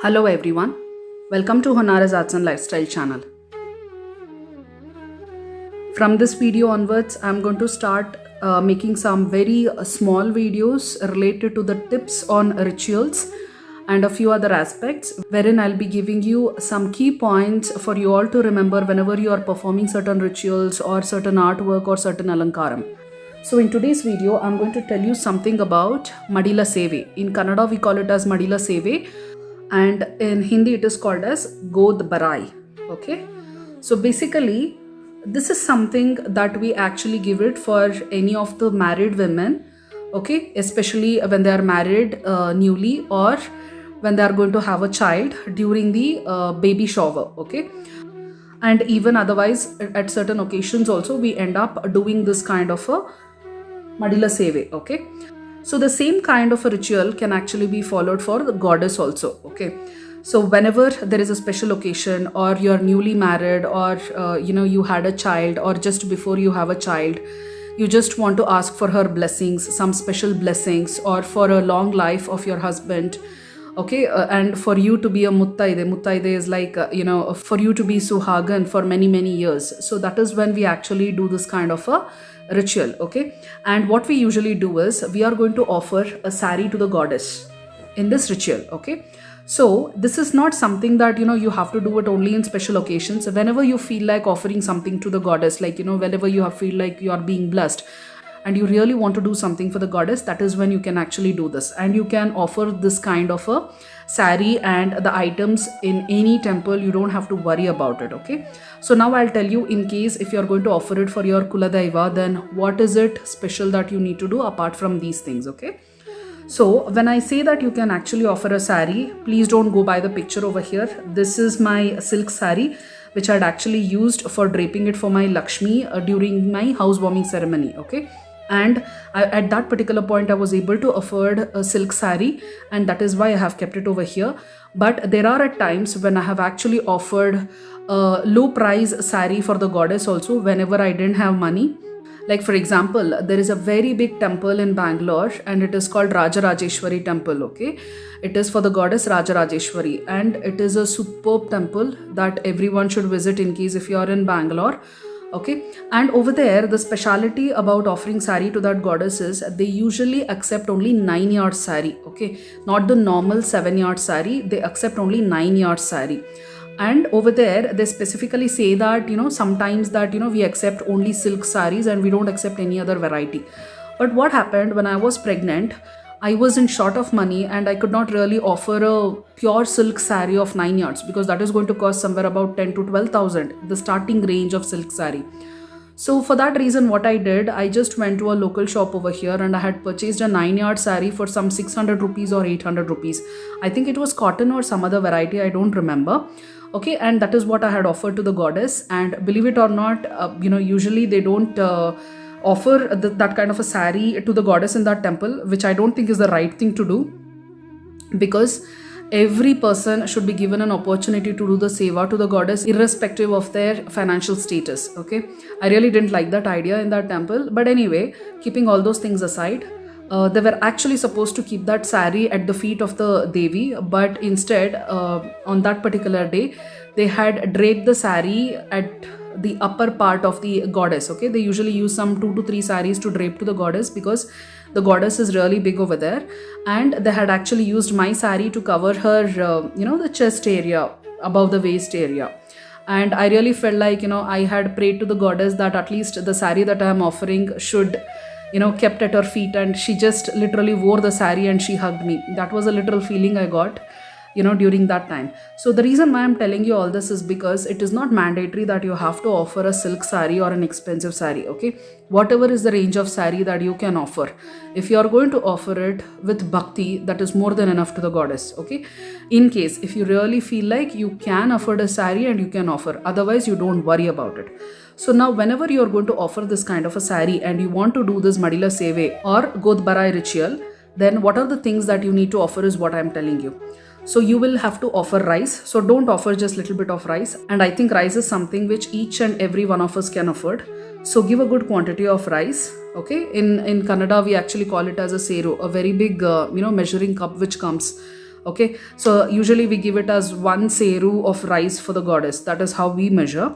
Hello everyone, welcome to Honara's Arts and Lifestyle channel. From this video onwards, I'm going to start making some very small videos related to the tips on rituals and a few other aspects, wherein I'll be giving you some key points for you all to remember whenever you are performing certain rituals or certain artwork or certain alankaram. So in today's video, I'm going to tell you something about Madila Seva. In Kannada, we call it as Madila Seva, and in Hindi, it is called as God Barai. Okay, so basically, this is something that we actually give it for any of the married women. Okay, especially when they are married newly, or when they are going to have a child during the baby shower. Okay, and even otherwise at certain occasions also we end up doing this kind of a Madila Seva. Okay, so the same kind of a ritual can actually be followed for the goddess also. Okay, so whenever there is a special occasion, or you're newly married, or you had a child, or just before you have a child, you just want to ask for her blessings, some special blessings, or for a long life of your husband. Okay, and for you to be a muttaide is like for you to be suhagan for many years. So that is when we actually do this kind of a ritual. Okay, and what we usually do is we are going to offer a saree to the goddess in this ritual. Okay, so this is not something that you have to do it only in special occasions. Whenever you feel like offering something to the goddess, like whenever you feel like you are being blessed and you really want to do something for the goddess, that is when you can actually do this, and you can offer this kind of a saree and the items in any temple. You don't have to worry about it. Okay, so now I'll tell you, in case if you're going to offer it for your kuladaiva, then what is it special that you need to do apart from these things. Okay, so when I say that you can actually offer a saree, please don't go by the picture over here. This is my silk saree which I had actually used for draping it for my Lakshmi during my housewarming ceremony. Okay, and at that particular point I was able to afford a silk saree, and that is why I have kept it over here. But there are at times when I have actually offered a low price saree for the goddess also, whenever I didn't have money. Like for example, there is a very big temple in Bangalore, and it is called Rajarajeshwari temple. Okay, it is for the goddess Rajarajeshwari, and it is a superb temple that everyone should visit in case if you are in Bangalore. Okay, and over there the speciality about offering saree to that goddess is they usually accept only 9-yard saree. Okay, not the normal 7-yard saree, they accept only 9-yard saree. And over there they specifically say that sometimes that we accept only silk sarees and we don't accept any other variety. But what happened, when I was pregnant, I was in short of money and I could not really offer a pure silk saree of 9 yards, because that is going to cost somewhere about 10 to 12,000, the starting range of silk saree. So for that reason, what I did, I just went to a local shop over here and I had purchased a 9-yard saree for some 600 rupees or 800 rupees. I think it was cotton or some other variety, I don't remember. Okay, and that is what I had offered to the goddess. And believe it or not, usually they don't offer that kind of a saree to the goddess in that temple, which I don't think is the right thing to do, because every person should be given an opportunity to do the seva to the goddess irrespective of their financial status. Okay, I really didn't like that idea in that temple. But anyway, keeping all those things aside, they were actually supposed to keep that saree at the feet of the Devi, but instead on that particular day they had draped the saree at the upper part of the goddess. Okay, they usually use some 2 to 3 sarees to drape to the goddess, because the goddess is really big over there, and they had actually used my saree to cover her the chest area above the waist area. And I really felt like I had prayed to the goddess that at least the saree that I am offering should kept at her feet, and she just literally wore the saree and she hugged me. That was a literal feeling I got during that time. So the reason why I'm telling you all this is because it is not mandatory that you have to offer a silk saree or an expensive saree. Okay, whatever is the range of saree that you can offer, if you are going to offer it with bhakti, that is more than enough to the goddess. Okay, in case if you really feel like you can afford a saree, and you can offer, otherwise you don't worry about it. So now whenever you are going to offer this kind of a saree and you want to do this Madila Seva or God Barai ritual, then what are the things that you need to offer is what I am telling you. So you will have to offer rice. So don't offer just little bit of rice. And I think rice is something which each and every one of us can afford. So give a good quantity of rice. Okay, in Kannada we actually call it as a seru, a very big measuring cup which comes. Okay, so usually we give it as 1 seru of rice for the goddess. That is how we measure.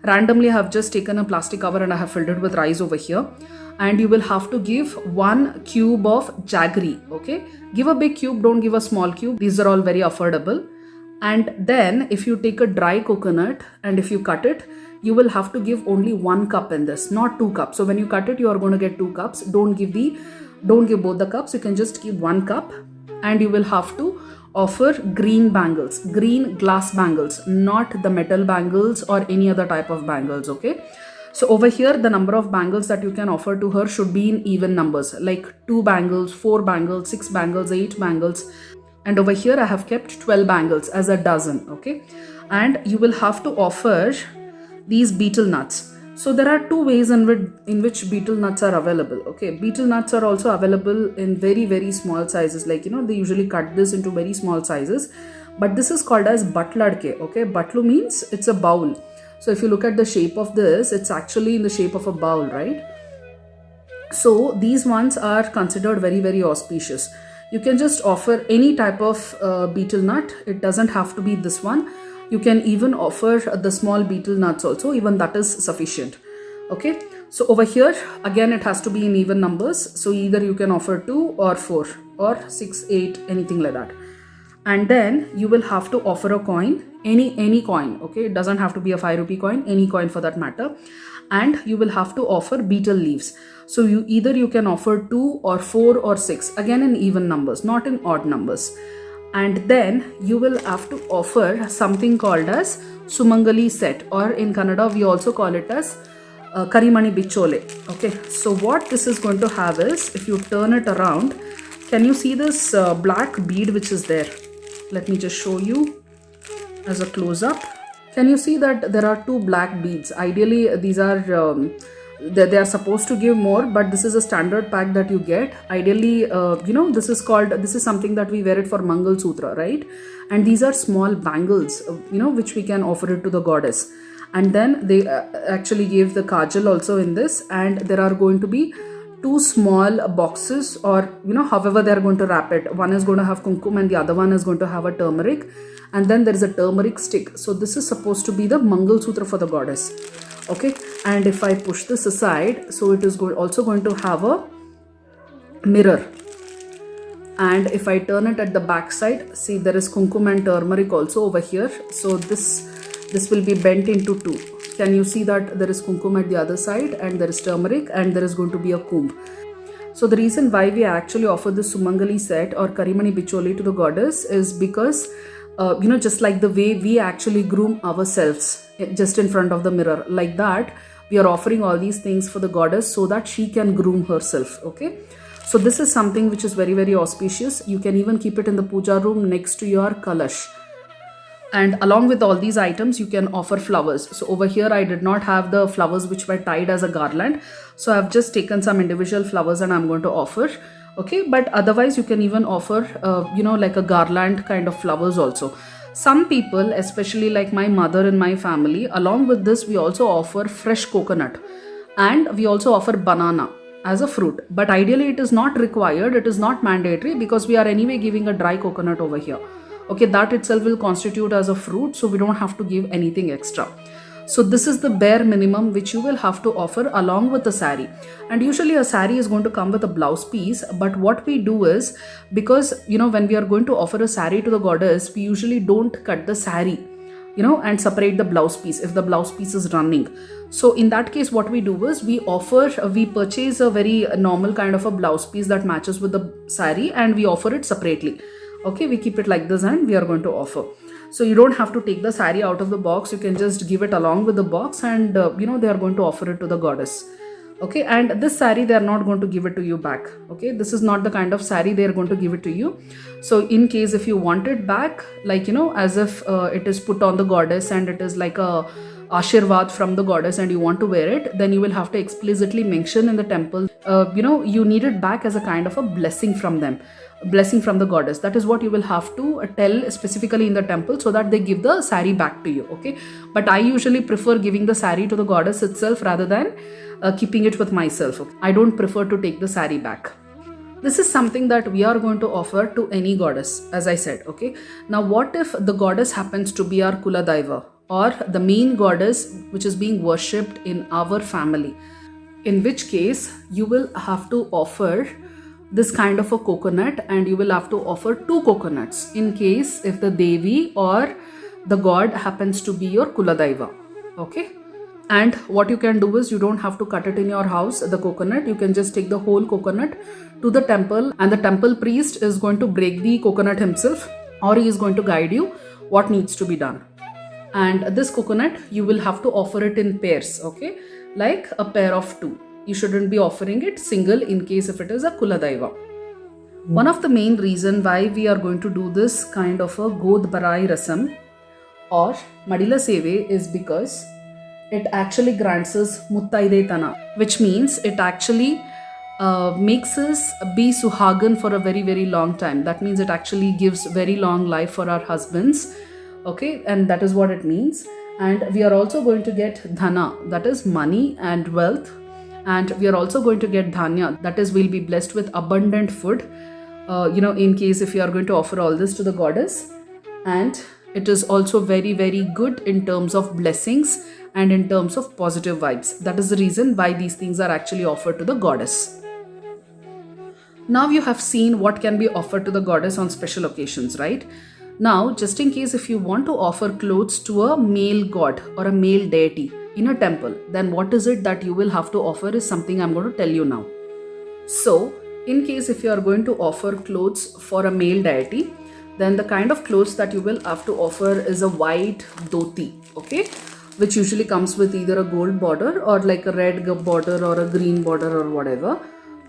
Randomly, I have just taken a plastic cover and I have filled it with rice over here. And you will have to give 1 cube of jaggery. Okay, give a big cube, don't give a small cube. These are all very affordable. And then if you take a dry coconut and if you cut it, you will have to give only 1 cup in this, not 2 cups. So when you cut it, you are going to get 2 cups. Don't give both the cups. You can just give 1 cup. And you will have to offer green bangles, green glass bangles, not the metal bangles or any other type of bangles. Okay, so over here the number of bangles that you can offer to her should be in even numbers, like 2 bangles, 4 bangles, 6 bangles, 8 bangles. And over here I have kept 12 bangles as a dozen. Okay, and you will have to offer these betel nuts. So there are 2 ways in which betel nuts are available. Okay, betel nuts are also available in very, very small sizes. Like, they usually cut this into very small sizes. But this is called as batladke. Okay, batlu means it's a bowl. So if you look at the shape of this, it's actually in the shape of a bowl, right? So these ones are considered very, very auspicious. You can just offer any type of betel nut. It doesn't have to be this one. You can even offer the small betel nuts also, even that is sufficient. Okay, so over here again it has to be in even numbers. So either you can offer 2 or 4 or 6, 8, anything like that. And then you will have to offer a coin, any coin. Okay, it doesn't have to be a 5 rupee coin, any coin for that matter. And you will have to offer betel leaves. So you can offer 2 or 4 or 6, again in even numbers, not in odd numbers. And then you will have to offer something called as Sumangali set, or in Kannada we also call it as Karimani Bichole. Okay, so what this is going to have is, if you turn it around, can you see this black bead which is there? Let me just show you as a close-up. Can you see that there are 2 black beads? Ideally these are they are supposed to give more, but this is a standard pack that you get. Ideally, this is something that we wear it for Mangal Sutra, right? And these are small bangles, which we can offer it to the goddess. And then they actually gave the kajal also in this, and there are going to be 2 small boxes, or however they are going to wrap it. One is going to have kumkum and the other one is going to have a turmeric, and then there is a turmeric stick. So this is supposed to be the Mangal Sutra for the goddess. Okay, and if I push this aside, so it is also going to have a mirror. And if I turn it at the back side, see there is kumkum and turmeric also over here. So this will be bent into 2. Can you see that there is kumkum at the other side and there is turmeric and there is going to be a kumb. So the reason why we actually offer the Sumangali set or Karimani Bicholi to the goddess is because just like the way we actually groom ourselves just in front of the mirror, like that we are offering all these things for the goddess so that she can groom herself. Okay, so this is something which is very, very auspicious. You can even keep it in the puja room next to your kalash. And along with all these items, you can offer flowers. So over here I did not have the flowers which were tied as a garland, so I've just taken some individual flowers and I'm going to offer. Okay, but otherwise you can even offer like a garland kind of flowers also. Some people, especially like my mother in my family, along with this we also offer fresh coconut and we also offer banana as a fruit. But ideally it is not required, it is not mandatory, because we are anyway giving a dry coconut over here. Okay, that itself will constitute as a fruit, so we don't have to give anything extra. So this is the bare minimum which you will have to offer along with the saree. And usually a saree is going to come with a blouse piece, but what we do is, because when we are going to offer a saree to the goddess, we usually don't cut the saree and separate the blouse piece if the blouse piece is running. So in that case what we do is we purchase a very normal kind of a blouse piece that matches with the saree and we offer it separately. Okay, we keep it like this and we are going to offer. So you don't have to take the saree out of the box, you can just give it along with the box and they are going to offer it to the goddess. Okay, and this saree they are not going to give it to you back. Okay, this is not the kind of saree they are going to give it to you. So in case if you want it back, like as if it is put on the goddess and it is like a Ashirvad from the goddess and you want to wear it, then you will have to explicitly mention in the temple, you need it back as a kind of a blessing from them, blessing from the goddess. That is what you will have to tell specifically in the temple so that they give the saree back to you. Okay, but I usually prefer giving the saree to the goddess itself rather than keeping it with myself. I don't prefer to take the saree back. This is something that we are going to offer to any goddess, as I said. Okay. Now, what if the goddess happens to be our Kula Daiva, or the main goddess which is being worshipped in our family? In which case, you will have to offer this kind of a coconut, and you will have to offer 2 coconuts in case if the Devi or the god happens to be your Kula Daiva. Okay. And what you can do is, you don't have to cut it in your house, the coconut. You can just take the whole coconut to the temple, and the temple priest is going to break the coconut himself, or he is going to guide you what needs to be done. And this coconut, you will have to offer it in pairs, okay, like a pair of 2. You shouldn't be offering it single in case if it is a Kula Daiva. One of the main reason why we are going to do this kind of a God Barai Rasam or Madila Seva is because it actually grants us Muttaide Tana, which means it actually makes us be Suhagan for a very, very long time. That means it actually gives very long life for our husbands. Okay, and that is what it means. And we are also going to get Dhana, that is money and wealth. And we are also going to get Dhanya, that is, we'll be blessed with abundant food, in case if you are going to offer all this to the goddess. And it is also very, very good in terms of blessings and in terms of positive vibes. That is the reason why these things are actually offered to the goddess. Now you have seen what can be offered to the goddess on special occasions, right? Now, just in case if you want to offer clothes to a male god or a male deity in a temple, then what is it that you will have to offer is something I'm going to tell you now. So, in case if you are going to offer clothes for a male deity, then the kind of clothes that you will have to offer is a white dhoti, okay, which usually comes with either a gold border or like a red border or a green border or whatever.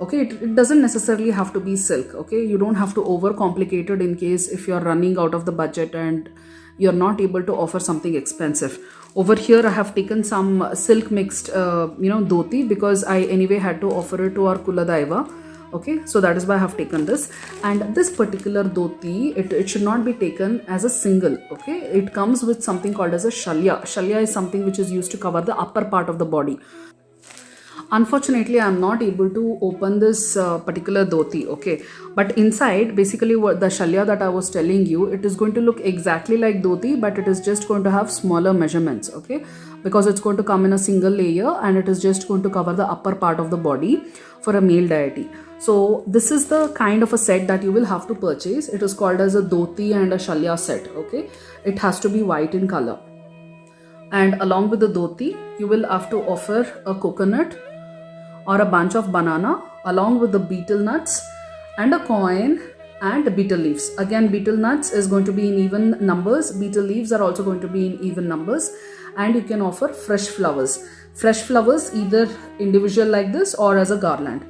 Okay, it doesn't necessarily have to be silk. Okay, you don't have to overcomplicate it in case if you're running out of the budget and you're not able to offer something expensive. Over here, I have taken some silk mixed, dhoti, because I anyway had to offer it to our Kula Daiva. Okay, so that is why I have taken this. And this particular dhoti, it should not be taken as a single. Okay, it comes with something called as a shalya. Shalya is something which is used to cover the upper part of the body. Unfortunately, I am not able to open this particular dhoti, okay, but inside, basically what the shalya that I was telling you, it is going to look exactly like dhoti, but it is just going to have smaller measurements, okay, because it's going to come in a single layer and it is just going to cover the upper part of the body for a male deity. So this is the kind of a set that you will have to purchase. It is called as a dhoti and a shalya set, okay. It has to be white in color. And along with the dhoti, you will have to offer a coconut or a bunch of banana along with the betel nuts and a coin and betel leaves. Again, betel nuts is going to be in even numbers. Betel leaves are also going to be in even numbers. And you can offer fresh flowers. Fresh flowers either individual like this or as a garland.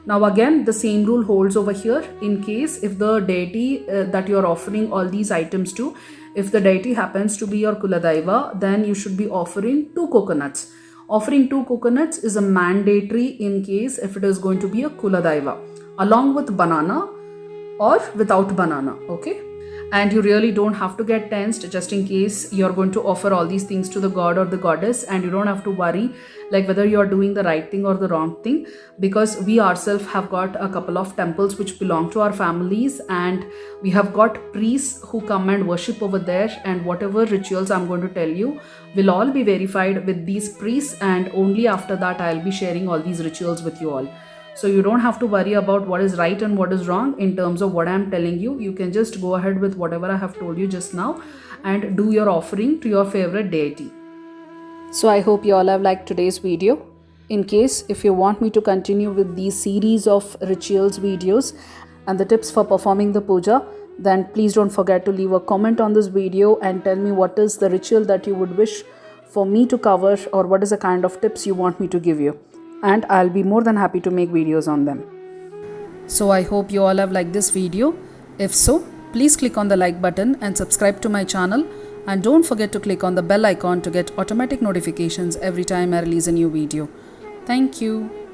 Now again, the same rule holds over here. In case if the deity that you are offering all these items to, if the deity happens to be your Kula Daiva, then you should be offering 2 coconuts. Offering 2 coconuts is a mandatory in case if it is going to be a Kula Daiva, along with banana or without banana, okay? And you really don't have to get tensed just in case you're going to offer all these things to the god or the goddess, and you don't have to worry like whether you're doing the right thing or the wrong thing, because we ourselves have got a couple of temples which belong to our families, and we have got priests who come and worship over there, and whatever rituals I'm going to tell you will all be verified with these priests, and only after that I'll be sharing all these rituals with you all. So you don't have to worry about what is right and what is wrong in terms of what I'm telling you. You can just go ahead with whatever I have told you just now and do your offering to your favorite deity. So I hope you all have liked today's video. In case if you want me to continue with these series of rituals videos and the tips for performing the puja, then please don't forget to leave a comment on this video and tell me what is the ritual that you would wish for me to cover, or what is the kind of tips you want me to give you. And I'll be more than happy to make videos on them. So I hope you all have liked this video. If so, please click on the like button and subscribe to my channel, and don't forget to click on the bell icon to get automatic notifications every time I release a new video. Thank you.